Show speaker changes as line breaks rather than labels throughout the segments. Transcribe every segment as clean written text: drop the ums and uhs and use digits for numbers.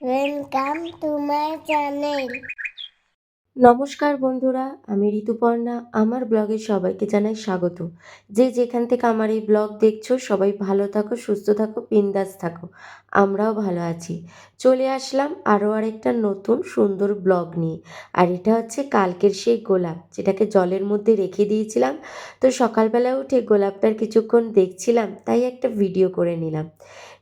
Welcome to my channel.
নমস্কার বন্ধুরা, আমি ঋতুপর্ণা। আমার ব্লগে সবাইকে জানাই স্বাগত। যে যেখান থেকে আমার এই ব্লগ দেখছো সবাই ভালো থাকো, সুস্থ থাকো, বিন্দাস থাকো। আমরাও ভালো আছি। চলে আসলাম আরও আরেকটা নতুন সুন্দর ব্লগ নিয়ে। আর এটা হচ্ছে কালকের সেই গোলাপ যেটাকে জলের মধ্যে রেখে দিয়েছিলাম। তো সকালবেলা উঠে গোলাপটার কিছুক্ষণ দেখছিলাম, তাই একটা ভিডিও করে নিলাম।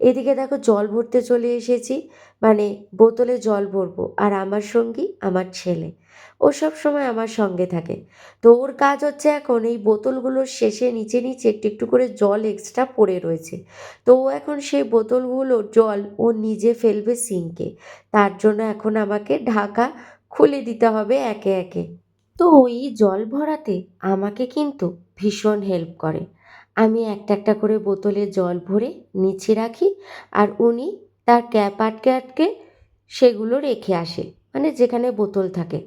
এদিকে দেখো জল ভরতে চলে এসেছি, মানে বোতলে জল ভরবো। আর আমার সঙ্গী আমার ছেলে, ও সব সময় আমার সঙ্গে থাকে। তো ওর কাজ হচ্ছে এখন এই বোতলগুলোর শেষে নিচে নিচে একটু একটু করে জল এক্সট্রা পড়ে রয়েছে। তো ও এখন সেই বোতলগুলো জল ও নিজে ফেলবে সিঙ্কে। তার জন্য এখন আমাকে ঢাকা খুলে দিতে হবে একে একে। তো ওই জল ভরাতে আমাকে কিন্তু ভীষণ হেল্প করে। আমি একটা একটা করে বোতলে জল ভরে নিচে রাখি, আর উনি তার ক্যাপ আটকে আটকে সেগুলো রেখে আসে, মানে যেখানে বোতল থাকে।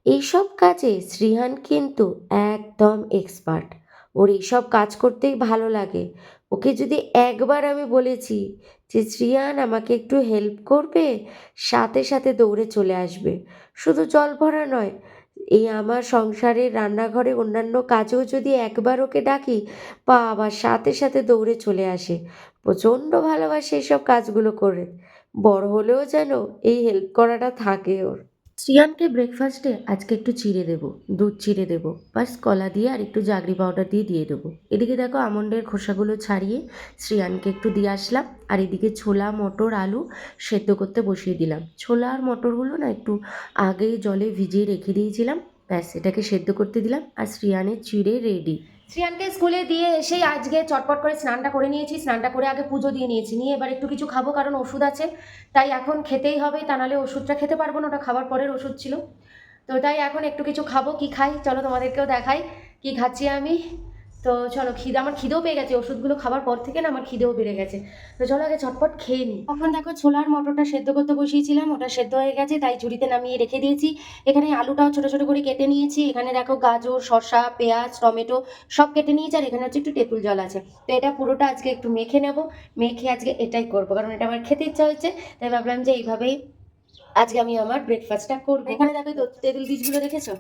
এইসব কাজে শ্রীহান কিন্তু একদম এক্সপার্ট। ওর এইসব কাজ করতেই ভালো লাগে। ওকে যদি একবার আমি বলেছি যে শ্রীহান আমাকে একটু হেল্প করবে, সাথে সাথে দৌড়ে চলে আসবে। শুধু জল ভরা নয়, এই আমার সংসারের রান্নাঘরে অন্যান্য কাজেও যদি একবার ওকে ডাকি, আবার সাথে সাথে দৌড়ে চলে আসে। প্রচণ্ড ভালোবাসে এইসব কাজগুলো করে। বড় হলেও যেন এই হেল্প করাটা থাকে ওর। শ্রিয়ানকে ব্রেকফাস্টে আজকে একটু চিড়ে দেবো, দুধ চিড়ে দেবো, বাস কলা দিয়ে আর একটু জাগরি পাউডার দিয়ে দিয়ে দেবো। এদিকে দেখো আমন্ডের খোসাগুলো ছাড়িয়ে শ্রিয়ানকে একটু দিয়ে আসলাম। আর এদিকে ছোলা, মটর, আলু সেদ্ধ করতে বসিয়ে দিলাম। ছোলা আর মটরগুলো না একটু আগেই জলে ভিজিয়ে রেখে দিয়েছিলাম, ব্যাস এটাকে সেদ্ধ করতে দিলাম। আর শ্রিয়ানের চিড়ে রেডি। শ্রিয়ানকে স্কুলে দিয়ে এসেই আজকে চটপট করে স্নানটা করে নিয়েছি। স্নানটা করে আগে পুজো দিয়ে নিয়েছি, নিয়ে এবার একটু কিছু খাবো, কারণ ওষুধ আছে, তাই এখন খেতেই হবে, তা নাহলে ওষুধটা খেতে পারবো না, ওটা খাবার পরের ওষুধ ছিল। তো তাই এখন একটু কিছু খাবো। কি খাই চলো তোমাদেরকেও দেখাই কি খাচ্ছি আমি। তো চলো, আমার খিদেও পেয়ে গেছে, ওষুধগুলো খাবার পর থেকে না আমার খিদেও বেড়ে গেছে। তো চলো আগে ঝটপট খেয়ে নিই। তখন দেখো ছোলার মটরটা সেদ্ধ করতে বসিয়েছিলাম, ওটা সেদ্ধ হয়ে গেছে, তাই ঝুড়িতে নামিয়ে রেখে দিয়েছি। এখানে আলুটাও ছোটো ছোটো করে কেটে নিয়েছি। এখানে দেখো গাজর, শসা, পেঁয়াজ, টমেটো সব কেটে নিয়েছি। আর এখানে হচ্ছে একটু তেঁতুল জল আছে। তো এটা পুরোটা আজকে একটু মেখে নেব। মেখে আজকে এটাই করবো, কারণ এটা আমার খেতে ইচ্ছা হচ্ছে, তাই ভাবলাম যে এইভাবেই আজকে আমি আমার ব্রেকফাস্টটা করবো। এখানে দেখো তো তেঁতুল বীজগুলো দেখেছো?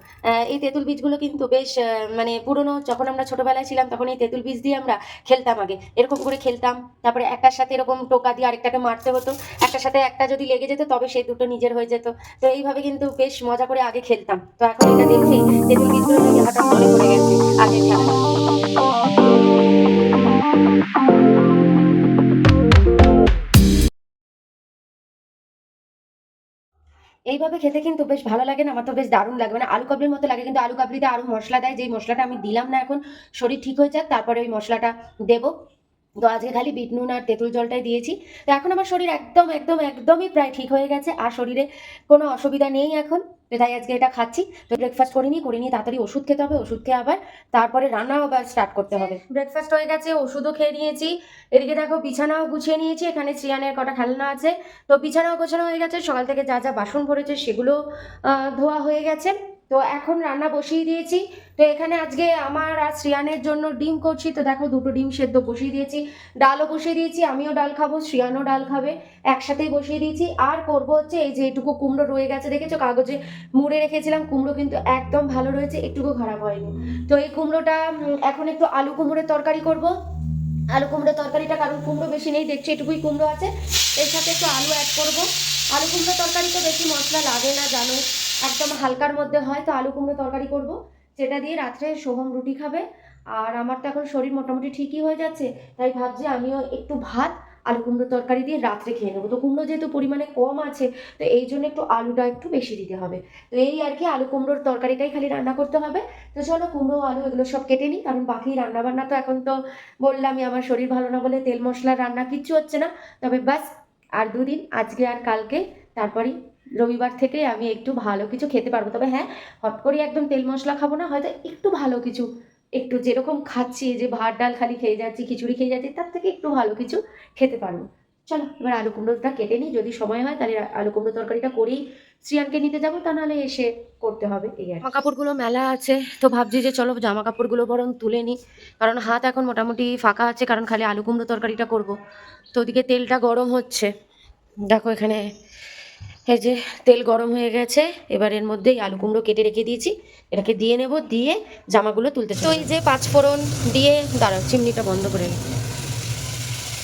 এই তেঁতুল বীজগুলো কিন্তু বেশ মানে পুরনো, যখন আমরা ছোটবেলায় ছিলাম তখন এই তেঁতুল বীজ দিয়ে আমরা খেলতাম। আগে এরকম করে খেলতাম, তারপরে একটার সাথে এরকম টোকা দিয়ে আরেকটাকে মারতে হতো। একটার সাথে একটা যদি লেগে যেত তবে সেই দুটো নিজের হয়ে যেত। তো এইভাবে কিন্তু বেশ মজা করে আগে খেলতাম। তো এখন এটা দেখছি তেঁতুল বীজগুলো নাকি হঠাৎ মনে পড়ে গেছে আগের খেলাটা। এইভাবে খেতে কিন্তু বেশ ভালো লাগে না? আমার তো বেশ দারুণ লাগে, মানে আলু কাবলির মতো লাগে, কিন্তু আলু কাবলিতে আরও মশলা দেয়, যেই মশলাটা আমি দিলাম না এখন। শরীর ঠিক হয়ে যাক তারপরে ওই মশলাটা দেবো। তো আজকে খালি বিট নুন আর তেঁতুল জলটাই দিয়েছি। তো এখন আমার শরীর একদম একদম একদমই প্রায় ঠিক হয়ে গেছে, আর শরীরে কোনো অসুবিধা নেই এখন। তো তাই আজকে এটা খাচ্ছি। তো ব্রেকফাস্ট করিনি তাড়াতাড়ি ওষুধ খেতে হবে, ওষুধ খেয়ে আবার তারপরে রান্নাও আবার স্টার্ট করতে হবে। ব্রেকফাস্ট হয়ে গেছে, ওষুধও খেয়ে নিয়েছি। এদিকে দেখো বিছানাও গুছিয়ে নিয়েছি, এখানে শ্রিয়ানের কটা খেলনা আছে। তো বিছানাও গোছানো হয়ে গেছে, সকাল থেকে যা যা বাসন পড়েছে সেগুলো ধোয়া হয়ে গেছে। তো এখন রান্না বসিয়ে দিয়েছি। তো এখানে আজকে আমার আর শ্রিয়ানের জন্য ডিম করছি। তো দেখো দুটো ডিম সেদ্ধ বসিয়ে দিয়েছি, ডালও বসিয়ে দিয়েছি। আমিও ডাল খাবো, শ্রিয়ানও ডাল খাবে, একসাথেই বসিয়ে দিয়েছি। আর করবো হচ্ছে এই যে এটুকু কুমড়ো রয়ে গেছে, দেখেছো কাগজে মুড়ে রেখেছিলাম, কুমড়ো কিন্তু একদম ভালো রয়েছে, একটুকু খারাপ হয়নি। তো এই কুমড়োটা এখন একটু আলু কুমড়োর তরকারি করব। আলু কুমড়োর তরকারিটা, কারণ কুমড়ো বেশি নেই, দেখছি এটুকুই কুমড়ো আছে, এর সাথে একটু আলু অ্যাড করবো। আলু কুমড়ো তরকারি তো বেশি মশলা লাগে না জানো, একদম হালকার মধ্যে হয়। তো আলু কুমড়ো তরকারি করব, যেটা দিয়ে রাত্রে সোহম রুটি খাবে। আর আমার তো এখন শরীর মোটামুটি ঠিকই হয়ে যাচ্ছে, তাই ভাবছি আমিও একটু ভাত আলু কুমড়ো তরকারি দিয়ে রাত্রে খেয়ে নেবো। তো কুমড়ো যেহেতু পরিমাণে কম আছে, তো এই জন্য একটু আলুটা একটু বেশি দিতে হবে। তো এই আর কি, আলু কুমড়োর তরকারিটাই খালি রান্না করতে হবে। তো চলো কুমড়ো আলু এগুলো সব কেটে নিই, কারণ বাকি রান্নাবান্না তো এখন তো বললামই আমার শরীর ভালো না বলে তেল মশলার রান্না কিচ্ছু হচ্ছে না। তবে বাস আর দুদিন, আজকে আর কালকে, তারপরেই রবিবার থেকে আমি একটু ভালো কিছু খেতে পারবো। তবে হ্যাঁ, হট করে একদম তেল মশলা খাবো না, হয়তো একটু ভালো কিছু, একটু যেরকম খাচ্ছি, যে ভাত ডাল খালি খেয়ে যাচ্ছি, খিচুড়ি খেয়ে যাচ্ছি, তার থেকে একটু ভালো কিছু খেতে পারবো। চলো এবার আলু কুমড়োটা কেটে নিই, যদি সময় হয় তাহলে আলু কুমড়ো তরকারিটা করেই শ্রিয়ানকে নিতে যাবো, তা নাহলে এসে করতে হবে। এই আর জামা কাপড়গুলো মেলা আছে, তো ভাবছি যে চলো জামা কাপড়গুলো বরং তুলে নিই, কারণ হাত এখন মোটামুটি ফাঁকা আছে, কারণ খালি আলু কুমড়ো তরকারিটা করব। তো ওদিকে তেলটা গরম হচ্ছে, দেখো এখানে এই যে তেল গরম হয়ে গেছে, এবার এর মধ্যেই আলু কুমড়ো কেটে রেখে দিয়েছি, এটাকে দিয়ে নেব, দিয়ে জামাগুলো তুলতে তো এই যে পাঁচফোড়ন দিয়ে, দাঁড়াও চিমনিটা বন্ধ করে নিই,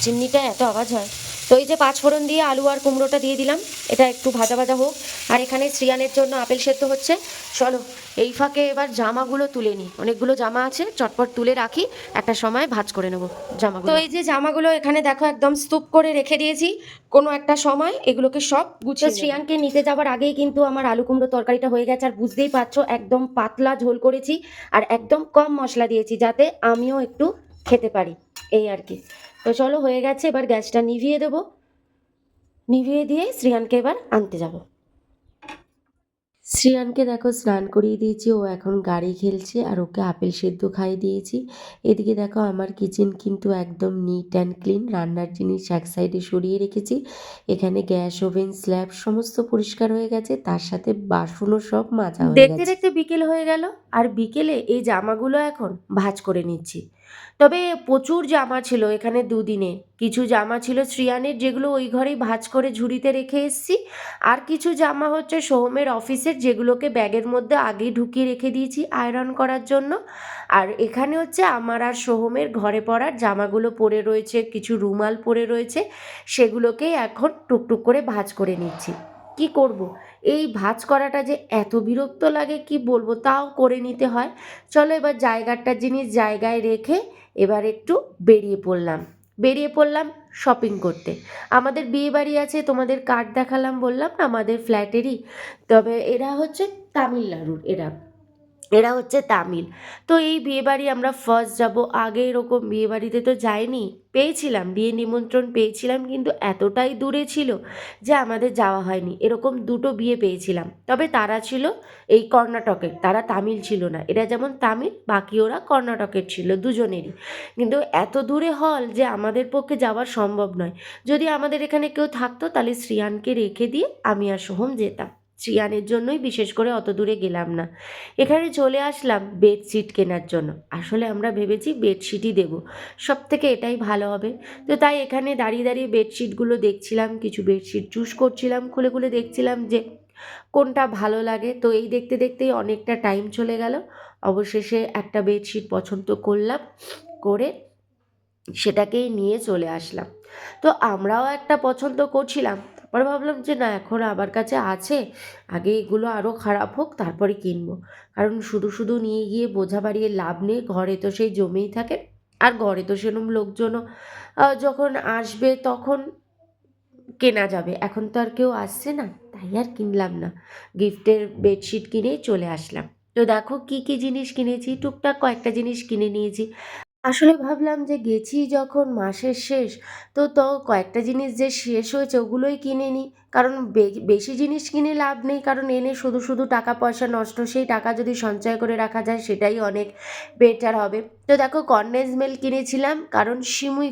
চিমনিটা এত আওয়াজ হয়। তো এই যে পাঁচফোড়ন দিয়ে আলু আর কুমড়োটা দিয়ে দিলাম, এটা একটু ভাজা ভাজা হোক। আর এখানে শ্রিয়ানের জন্য আপেল সেদ্ধ হচ্ছে। চলো এই ফাঁকে এবার জামাগুলো তুলে নিই, অনেকগুলো জামা আছে, চটপট তুলে রাখি, একটা সময় ভাঁজ করে নেবো জামাগুলো। তো এই যে জামাগুলো এখানে দেখো একদম স্তূপ করে রেখে দিয়েছি, কোনো একটা সময় এগুলোকে সব গুছিয়ে নেবো। শ্রিয়ানকে নিতে যাওয়ার আগেই কিন্তু আমার আলু কুমড়ো তরকারিটা হয়ে গেছে, আর বুঝতেই পারছো একদম পাতলা ঝোল করেছি, আর একদম কম মশলা দিয়েছি যাতে আমিও একটু খেতে পারি, এই আর কি। তো চলো হয়ে গেছে, এবার গ্যাসটা নিভিয়ে দেবো, নিভিয়ে দিয়ে শ্রিয়ানকে এবার আনতে যাব। শ্রিয়ানকে দেখো স্নান করিয়ে দিয়েছি, ও এখন গাড়ি খেলছে, আর ওকে আপেল সেদ্ধ খাইয়ে দিয়েছি। এদিকে দেখো আমার কিচেন কিন্তু একদম নিট অ্যান্ড ক্লিন, রান্নার জিনিস এক সাইডে সরিয়ে রেখেছি। এখানে গ্যাস ওভেন স্ল্যাব সমস্ত পরিষ্কার হয়ে গেছে, তার সাথে বাসনও সব মাজা হয়ে গেছে। দেখতে দেখতে বিকেল হয়ে গেল, আর বিকেলে এই জামাগুলো এখন ভাঁজ করে নিচ্ছি। তবে প্রচুর জামা ছিল এখানে দুদিনে, কিছু জামা ছিল শ্রিয়ানের যেগুলো ওই ঘরেই ভাঁজ করে ঝুড়িতে রেখে এসেছি, আর কিছু জামা হচ্ছে সোহমের অফিসের, যেগুলোকে ব্যাগের মধ্যে আগেই ঢুকিয়ে রেখে দিয়েছি আয়রন করার জন্য। আর এখানে হচ্ছে আমার আর সোহমের ঘরে পরার জামাগুলো পরে রয়েছে, কিছু রুমাল পরে রয়েছে, সেগুলোকেই এখন টুকটুক করে ভাঁজ করে নিচ্ছি। কি করব, এই ভাঁজ করাটা যে এত বিরক্ত লাগে কি বলবো, তাও করে নিতে হয়। চলো এবার জায়গাটার জিনিস জায়গায় রেখে এবার একটু বেরিয়ে পড়লাম শপিং করতে। আমাদের বিয়ে বাড়ি আছে, তোমাদের কার্ড দেখালাম বললাম না আমাদের ফ্ল্যাটেরই, তবে এরা হচ্ছে তামিলনাড়ুর, এরা হচ্ছে তামিল। তো এই বিয়েবাড়ি আমরা ফার্স্ট যাব, আগে এরকম বিয়েবাড়িতে তো যাইনি, পেয়েছিলাম বিয়ে নিমন্ত্রণ পেয়েছিলাম, কিন্তু এতটাই দূরে ছিল যে আমাদের যাওয়া হয়নি। এরকম দুটো বিয়ে পেয়েছিলাম, তবে তারা ছিল এই কর্ণাটকের, তারা তামিল ছিল না। এরা যেমন তামিল, বাকি ওরা কর্ণাটকের ছিল দুজনেরই, কিন্তু এত দূরে হল যে আমাদের পক্ষে যাওয়া সম্ভব নয়। যদি আমাদের এখানে কেউ থাকতো তাহলে শ্রিয়ানকে রেখে দিয়ে আমি আর সোহম যেতাম, শ্রিয়ানের জন্যই বিশেষ করে অত দূরে গেলাম না। এখানে চলে আসলাম বেডশিট কেনার জন্য, আসলে আমরা ভেবেছি বেডশিটই দেবো, সব থেকে এটাই ভালো হবে। তো তাই এখানে দাঁড়িয়ে দাঁড়িয়ে বেডশিটগুলো দেখছিলাম, কিছু বেডশিট চুজ করছিলাম, খুলে খুলে দেখছিলাম যে কোনটা ভালো লাগে। তো এই দেখতে দেখতেই অনেকটা টাইম চলে গেল, অবশেষে একটা বেডশিট পছন্দ করলাম, করে সেটাকেই নিয়ে চলে আসলাম। তো আমরাও একটা পছন্দ করছিলাম, তারপরে ভাবলাম যে না, এখন আমার কাছে আছে, আগে এগুলো আরও খারাপ হোক তারপরে কিনবো, কারণ শুধু শুধু নিয়ে গিয়ে বোঝা বাড়িয়ে লাভ নেই, ঘরে তো সেই জমেই থাকে, আর ঘরে তো সেরকম লোকজনও যখন আসবে তখন কেনা যাবে, এখন তো আর কেউ আসছে না, তাই আর কিনলাম না, গিফটের বেডশিট কিনেই চলে আসলাম। তো দেখো কি কি জিনিস কিনেছি, টুকটাক কয়েকটা জিনিস কিনে নিয়েছি। আসলে ভাবলাম যে গেছি যখন মাসের শেষ, তো কয়েকটা জিনিস যে শেষ হয়েছে ওগুলোই কিনে নিই, কারণ বেশি জিনিস কিনে লাভ নেই, কারণ এনে শুধু শুধু টাকা পয়সা নষ্ট, সেই টাকা যদি সঞ্চয় করে রাখা যায় সেটাই অনেক বেটার হবে। তো দেখো কন্ডেন্স মিল্ক কিনেছিলাম, কারণ সিমুই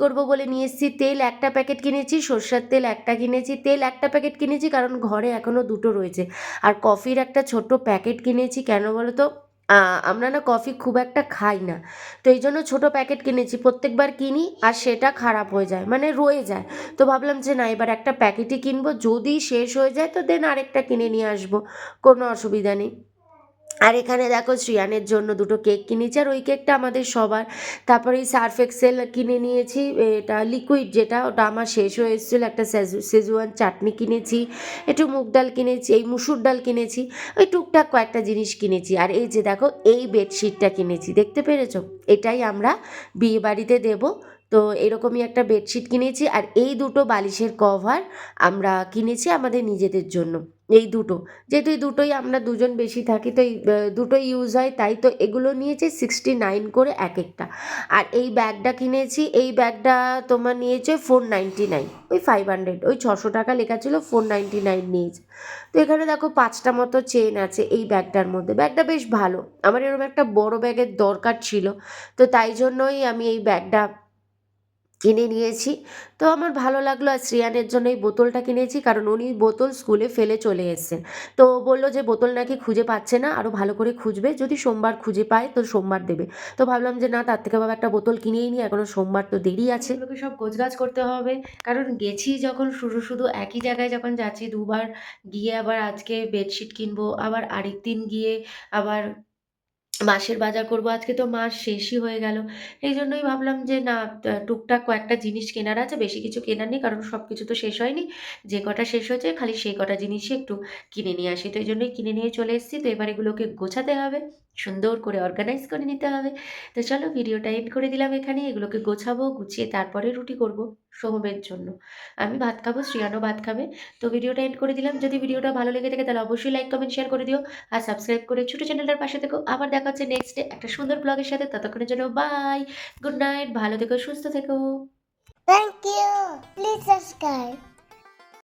করব বলে নিয়ে এসেছি। তেল একটা প্যাকেট কিনেছি, সর্ষের তেল একটা কিনেছি, তেল একটা প্যাকেট কিনেছি কারণ ঘরে এখনও দুটো রয়েছে। আর কফির একটা ছোট্ট প্যাকেট কিনেছি, কেন বলো তো, আমরা না কফি খুব একটা খাই না, তো এই জন্য ছোটো প্যাকেট কিনেছি, প্রত্যেকবার কিনি আর সেটা খারাপ হয়ে যায়, মানে রয়ে যায়। তো ভাবলাম যে না, এবার একটা প্যাকেটই কিনবো, যদি শেষ হয়ে যায় তো দেন আরেকটা কিনে নিয়ে আসবো, কোনো অসুবিধা নেই। আর এখানে দেখো শ্রিয়ানের জন্য দুটো কেক কিনেছি, আর ওই কেকটা আমাদের সবার। তারপরে এই সার্ফ এক্সেল কিনে নিয়েছি, এটা লিকুইড যেটা, ওটা আমার শেষ হয়ে এসেছিলো। একটা সেজুয়ান চাটনি কিনেছি, একটু মুগ ডাল কিনেছি, এই মুসুর ডাল কিনেছি, ওই টুকটাক কয়েকটা জিনিস কিনেছি। আর এই যে দেখো এই বেডশিটটা কিনেছি, দেখতে পেরেছো, এটাই আমরা বিয়ে বাড়িতে দেবো। তো এরকমই একটা বেডশিট কিনেছি, আর এই দুটো বালিশের কভার আমরা কিনেছি আমাদের নিজেদের জন্য, এই দুটো, যেহেতু এই দুটোই আমরা দুজন বেশি থাকি, তো এই দুটোই ইউজ হয়, তাই তো এগুলো নিয়েছি 69 করে এক একটা। আর এই ব্যাগটা কিনেছি, এই ব্যাগটা তোমার নিয়েছে 499, ওই 500, ওই 600 টাকা লেখা ছিল, 499 নিয়েছে। তো এখানে দেখো 5টা মতো চেন আছে এই ব্যাগটার মধ্যে, ব্যাগটা বেশ ভালো, আমার এরকম একটা বড় ব্যাগের দরকার ছিল, তো তাই জন্যই আমি এই ব্যাগটা কিনে নিয়েছি। তো আমার ভালো লাগলো আর শ্রেয়ানের জন্য এই বোতলটা কিনেছি, কারণ উনি বোতল স্কুলে ফেলে চলে এসেছেন। তো বলল যে বোতল নাকি খুঁজে পাচ্ছে না, আরও ভালো করে খুঁজবে, যদি সোমবার খুঁজে পায় তো সোমবার দেবে। তো ভাবলাম যে না, তার থেকে ভালো একটা বোতল কিনেই নিই, এখনও সোমবার তো দেরি আছে। এগুলোকে সব গোছগাছ করতে হবে, কারণ গেছি যখন শুধু শুধু একই জায়গায় যখন যাচ্ছি দুবার, গিয়ে আবার আজকে বেডশিট কিনবো, আবার আরেকদিন গিয়ে আবার মাসের বাজার করব। আজকে তো মাস শেষই হয়ে গেল। এইজন্যই ভাবলাম যে না, টুকটাক কয়েকটা জিনিস কেনার আছে, বেশি কিছু কেনার নেই, কারণ সব কিছু তো শেষ হয়নি। যে কটা শেষ হয়েছে খালি সেই কটা জিনিসই একটু কিনে নিয়ে আসি। তো এইজন্যই কিনে নিয়ে চলে এসেছি। তো এবার এগুলোকে গোছাতে হবে, সুন্দর করে অর্গানাইজ করে নিতে হবে। তো চলো, ভিডিওটা এন্ড করে দিলাম এখানেই। এগুলোকে গোছাবো, গুছিয়ে তারপরে রুটি করব সোহমের জন্য। আমি ভাত খাবো, শ্রেয়ানও ভাত খাবে। তো ভিডিওটা এন্ড করে দিলাম। যদি ভিডিওটা ভালো লেগে থাকে তাহলে অবশ্যই লাইক, কমেন্ট, শেয়ার করে দিও। আর সাবস্ক্রাইব করে ছোট চ্যানেলটার পাশে থেকো। আবার দেখা হচ্ছে নেক্সট ডে একটা সুন্দর ব্লগের সাথে। ততক্ষণের জন্য বাই, গুড নাইট, ভালো থেকো, সুস্থ থেকো।
Thank you. Please subscribe.